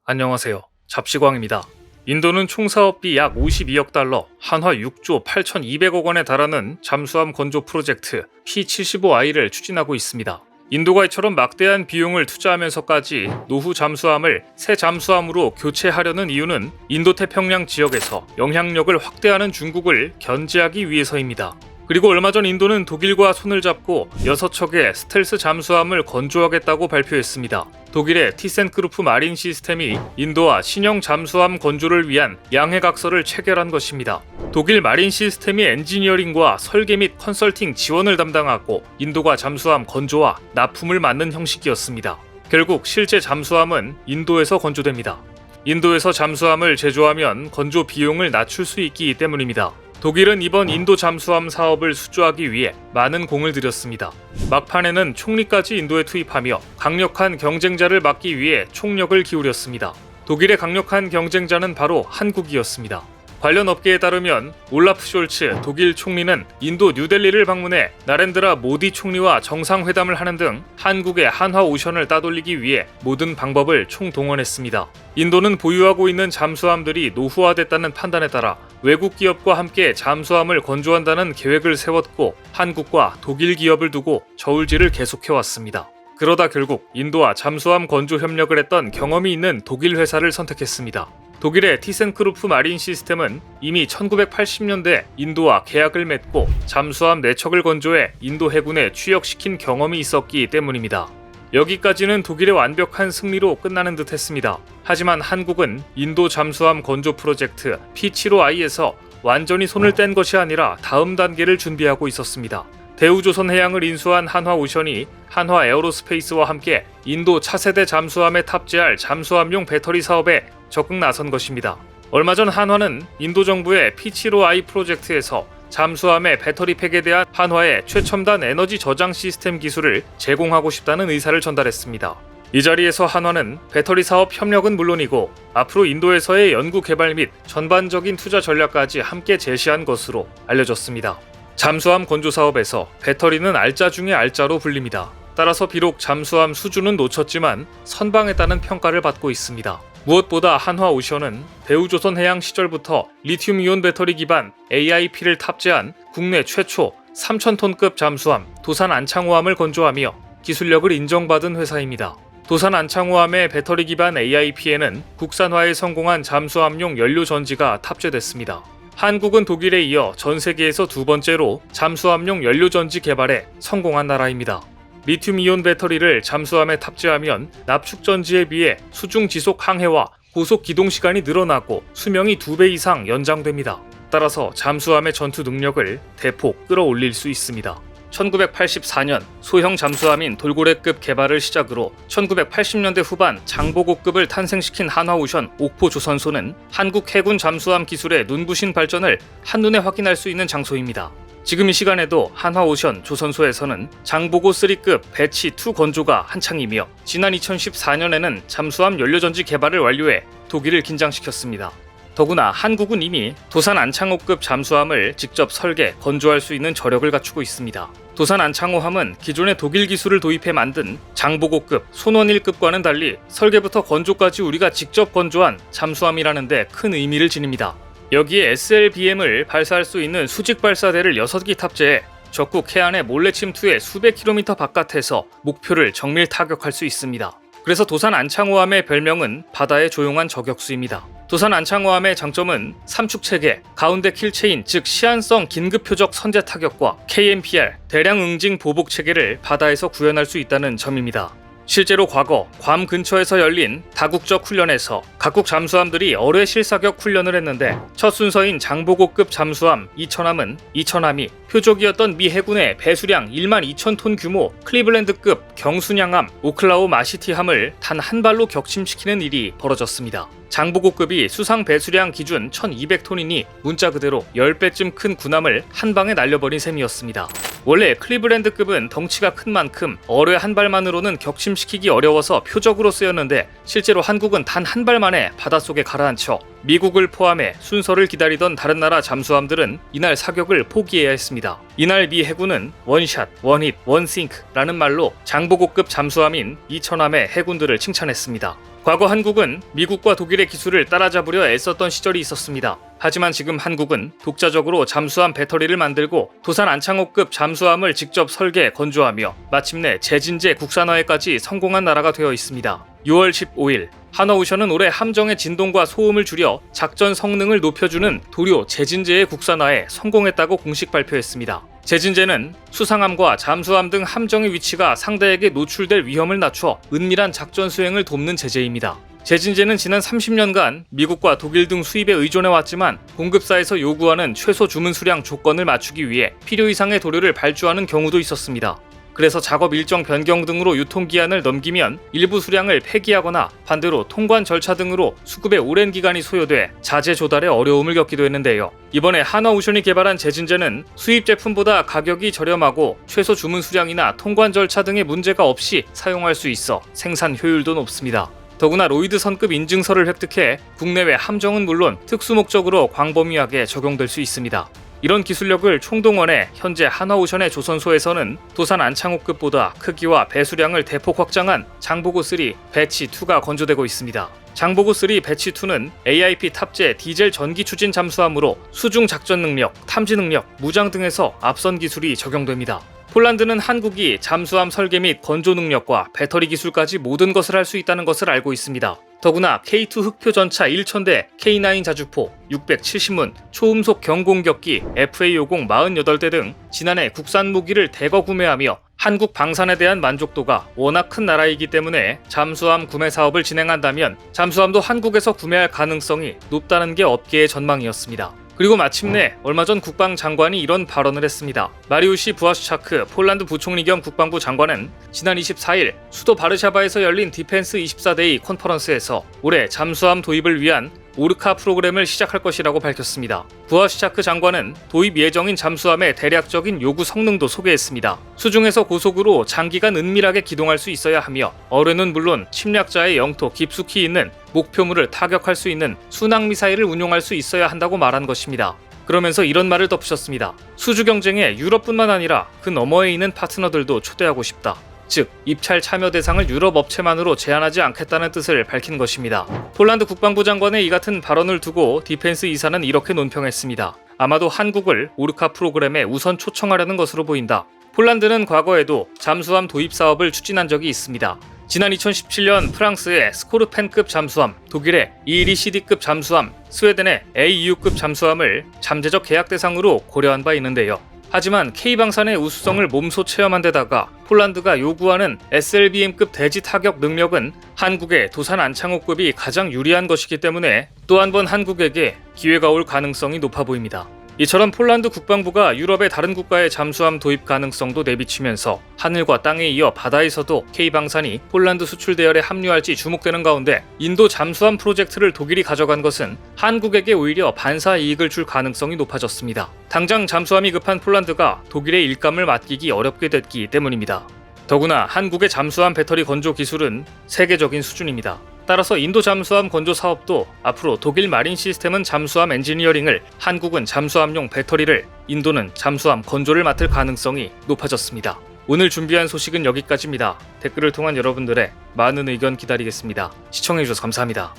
안녕하세요. 잡시광입니다. 인도는 총 사업비 약 52억 달러, 한화 6조 8,200억 원에 달하는 잠수함 건조 프로젝트 P-75I를 추진하고 있습니다. 인도가 이처럼 막대한 비용을 투자하면서까지 노후 잠수함을 새 잠수함으로 교체하려는 이유는 인도태평양 지역에서 영향력을 확대하는 중국을 견제하기 위해서입니다. 그리고 얼마 전 인도는 독일과 손을 잡고 6척의 스텔스 잠수함을 건조하겠다고 발표했습니다. 독일의 티센크루프 마린 시스템이 인도와 신형 잠수함 건조를 위한 양해각서를 체결한 것입니다. 독일 마린 시스템이 엔지니어링과 설계 및 컨설팅 지원을 담당하고 인도가 잠수함 건조와 납품을 맡는 형식이었습니다. 결국 실제 잠수함은 인도에서 건조됩니다. 인도에서 잠수함을 제조하면 건조 비용을 낮출 수 있기 때문입니다. 독일은 이번 인도 잠수함 사업을 수주하기 위해 많은 공을 들였습니다. 막판에는 총리까지 인도에 투입하며 강력한 경쟁자를 막기 위해 총력을 기울였습니다. 독일의 강력한 경쟁자는 바로 한국이었습니다. 관련 업계에 따르면 올라프 숄츠 독일 총리는 인도 뉴델리를 방문해 나렌드라 모디 총리와 정상회담을 하는 등 한국의 한화오션을 따돌리기 위해 모든 방법을 총동원했습니다. 인도는 보유하고 있는 잠수함들이 노후화됐다는 판단에 따라 외국 기업과 함께 잠수함을 건조한다는 계획을 세웠고 한국과 독일 기업을 두고 저울질을 계속해왔습니다. 그러다 결국 인도와 잠수함 건조 협력을 했던 경험이 있는 독일 회사를 선택했습니다. 독일의 티센크루프 마린 시스템은 이미 1980년대 인도와 계약을 맺고 잠수함 4척을 건조해 인도 해군에 취역시킨 경험이 있었기 때문입니다. 여기까지는 독일의 완벽한 승리로 끝나는 듯 했습니다. 하지만 한국은 인도 잠수함 건조 프로젝트 P-75I에서 완전히 손을 뗀 것이 아니라 다음 단계를 준비하고 있었습니다. 대우조선해양을 인수한 한화오션이 한화에어로스페이스와 함께 인도 차세대 잠수함에 탑재할 잠수함용 배터리 사업에 적극 나선 것입니다. 얼마 전 한화는 인도 정부의 P-75I 프로젝트에서 잠수함의 배터리팩에 대한 한화의 최첨단 에너지 저장 시스템 기술을 제공하고 싶다는 의사를 전달했습니다. 이 자리에서 한화는 배터리 사업 협력은 물론이고 앞으로 인도에서의 연구 개발 및 전반적인 투자 전략까지 함께 제시한 것으로 알려졌습니다. 잠수함 건조 사업에서 배터리는 알짜 중의 알짜로 불립니다. 따라서 비록 잠수함 수주는 놓쳤지만 선방했다는 평가를 받고 있습니다. 무엇보다 한화오션은 대우조선해양 시절부터 리튬이온 배터리 기반 AIP를 탑재한 국내 최초 3,000톤급 잠수함 도산 안창호함을 건조하며 기술력을 인정받은 회사입니다. 도산 안창호함의 배터리 기반 AIP에는 국산화에 성공한 잠수함용 연료 전지가 탑재됐습니다. 한국은 독일에 이어 전 세계에서 두 번째로 잠수함용 연료 전지 개발에 성공한 나라입니다. 리튬이온 배터리를 잠수함에 탑재하면 납축 전지에 비해 수중 지속 항해와 고속 기동 시간이 늘어나고 수명이 2배 이상 연장됩니다. 따라서 잠수함의 전투 능력을 대폭 끌어올릴 수 있습니다. 1984년 소형 잠수함인 돌고래급 개발을 시작으로 1980년대 후반 장보고급을 탄생시킨 한화오션 옥포조선소는 한국 해군 잠수함 기술의 눈부신 발전을 한눈에 확인할 수 있는 장소입니다. 지금 이 시간에도 한화오션 조선소에서는 장보고 3급 배치2 건조가 한창이며 지난 2014년에는 잠수함 연료전지 개발을 완료해 독일을 긴장시켰습니다. 더구나 한국은 이미 도산 안창호급 잠수함을 직접 설계, 건조할 수 있는 저력을 갖추고 있습니다. 도산 안창호함은 기존의 독일 기술을 도입해 만든 장보고급, 손원일급과는 달리 설계부터 건조까지 우리가 직접 건조한 잠수함이라는 데 큰 의미를 지닙니다. 여기에 SLBM을 발사할 수 있는 수직 발사대를 6기 탑재해 적국 해안에 몰래 침투해 수백 킬로미터 바깥에서 목표를 정밀 타격할 수 있습니다. 그래서 도산 안창호함의 별명은 바다의 조용한 저격수입니다. 도산 안창호함의 장점은 삼축체계, 가운데 킬체인 즉 시한성 긴급 표적 선제 타격과 KMPR, 대량 응징 보복 체계를 바다에서 구현할 수 있다는 점입니다. 실제로 과거 괌 근처에서 열린 다국적 훈련에서 각국 잠수함들이 어뢰 실사격 훈련을 했는데 첫 순서인 장보고급 잠수함 이천함이 표적이었던 미 해군의 배수량 12,000톤 규모 클리블랜드급 경순양함 오클라호마 시티함을 단 한 발로 격침시키는 일이 벌어졌습니다. 장보고급이 수상 배수량 기준 1,200톤이니 문자 그대로 10배쯤 큰 군함을 한 방에 날려버린 셈이었습니다. 원래 클리블랜드급은 덩치가 큰 만큼 어뢰 한 발만으로는 격침시키기 어려워서 표적으로 쓰였는데 실제로 한국은 단 한 발 만에 바닷속에 가라앉혀 미국을 포함해 순서를 기다리던 다른 나라 잠수함들은 이날 사격을 포기해야 했습니다. 이날 미 해군은 원샷, 원힛, 원싱크라는 말로 장보고급 잠수함인 이천함의 해군들을 칭찬했습니다. 과거 한국은 미국과 독일의 기술을 따라잡으려 애썼던 시절이 있었습니다. 하지만 지금 한국은 독자적으로 잠수함 배터리를 만들고 도산 안창호급 잠수함을 직접 설계, 건조하며 마침내 재진제 국산화에까지 성공한 나라가 되어 있습니다. 6월 15일 한화오션은 올해 함정의 진동과 소음을 줄여 작전 성능을 높여주는 도료 재진제의 국산화에 성공했다고 공식 발표했습니다. 재진제는 수상함과 잠수함 등 함정의 위치가 상대에게 노출될 위험을 낮춰 은밀한 작전 수행을 돕는 제재입니다. 재진제는 지난 30년간 미국과 독일 등 수입에 의존해왔지만 공급사에서 요구하는 최소 주문 수량 조건을 맞추기 위해 필요 이상의 도료를 발주하는 경우도 있었습니다. 그래서 작업 일정 변경 등으로 유통기한을 넘기면 일부 수량을 폐기하거나 반대로 통관 절차 등으로 수급에 오랜 기간이 소요돼 자재 조달에 어려움을 겪기도 했는데요. 이번에 한화오션이 개발한 재진제는 수입 제품보다 가격이 저렴하고 최소 주문 수량이나 통관 절차 등의 문제가 없이 사용할 수 있어 생산 효율도 높습니다. 더구나 로이드 선급 인증서를 획득해 국내외 함정은 물론 특수 목적으로 광범위하게 적용될 수 있습니다. 이런 기술력을 총동원해 현재 한화오션의 조선소에서는 도산 안창호급보다 크기와 배수량을 대폭 확장한 장보고3 배치2가 건조되고 있습니다. 장보고3 배치2는 AIP 탑재 디젤 전기 추진 잠수함으로 수중 작전 능력, 탐지 능력, 무장 등에서 앞선 기술이 적용됩니다. 폴란드는 한국이 잠수함 설계 및 건조 능력과 배터리 기술까지 모든 것을 할 수 있다는 것을 알고 있습니다. 더구나 K2 흑표 전차 1000대, K9 자주포, 670문, 초음속 경공격기, FA50 48대 등 지난해 국산 무기를 대거 구매하며 한국 방산에 대한 만족도가 워낙 큰 나라이기 때문에 잠수함 구매 사업을 진행한다면 잠수함도 한국에서 구매할 가능성이 높다는 게 업계의 전망이었습니다. 그리고 마침내 얼마 전 국방장관이 이런 발언을 했습니다. 마리우시 부아슈차크 폴란드 부총리 겸 국방부 장관은 지난 24일 수도 바르샤바에서 열린 디펜스 24데이 컨퍼런스에서 올해 잠수함 도입을 위한 오르카 프로그램을 시작할 것이라고 밝혔습니다. 부아슈차크 장관은 도입 예정인 잠수함의 대략적인 요구 성능도 소개했습니다. 수중에서 고속으로 장기간 은밀하게 기동할 수 있어야 하며 어뢰는 물론 침략자의 영토 깊숙이 있는 목표물을 타격할 수 있는 순항미사일을 운용할 수 있어야 한다고 말한 것입니다. 그러면서 이런 말을 덧붙였습니다. 수주 경쟁에 유럽뿐만 아니라 그 너머에 있는 파트너들도 초대하고 싶다. 즉, 입찰 참여 대상을 유럽 업체만으로 제한하지 않겠다는 뜻을 밝힌 것입니다. 폴란드 국방부 장관의 이 같은 발언을 두고 디펜스 이사는 이렇게 논평했습니다. 아마도 한국을 오르카 프로그램에 우선 초청하려는 것으로 보인다. 폴란드는 과거에도 잠수함 도입 사업을 추진한 적이 있습니다. 지난 2017년 프랑스의 스코르펜급 잠수함, 독일의 EECD급 잠수함, 스웨덴의 AEU급 잠수함을 잠재적 계약 대상으로 고려한 바 있는데요. 하지만 K방산의 우수성을 몸소 체험한 데다가 폴란드가 요구하는 SLBM급 대지 타격 능력은 한국의 도산 안창호급이 가장 유리한 것이기 때문에 또 한 번 한국에게 기회가 올 가능성이 높아 보입니다. 이처럼 폴란드 국방부가 유럽의 다른 국가의 잠수함 도입 가능성도 내비치면서 하늘과 땅에 이어 바다에서도 K방산이 폴란드 수출 대열에 합류할지 주목되는 가운데 인도 잠수함 프로젝트를 독일이 가져간 것은 한국에게 오히려 반사 이익을 줄 가능성이 높아졌습니다. 당장 잠수함이 급한 폴란드가 독일의 일감을 맡기기 어렵게 됐기 때문입니다. 더구나 한국의 잠수함 배터리 건조 기술은 세계적인 수준입니다. 따라서 인도 잠수함 건조 사업도 앞으로 독일 마린 시스템은 잠수함 엔지니어링을, 한국은 잠수함용 배터리를, 인도는 잠수함 건조를 맡을 가능성이 높아졌습니다. 오늘 준비한 소식은 여기까지입니다. 댓글을 통한 여러분들의 많은 의견 기다리겠습니다. 시청해주셔서 감사합니다.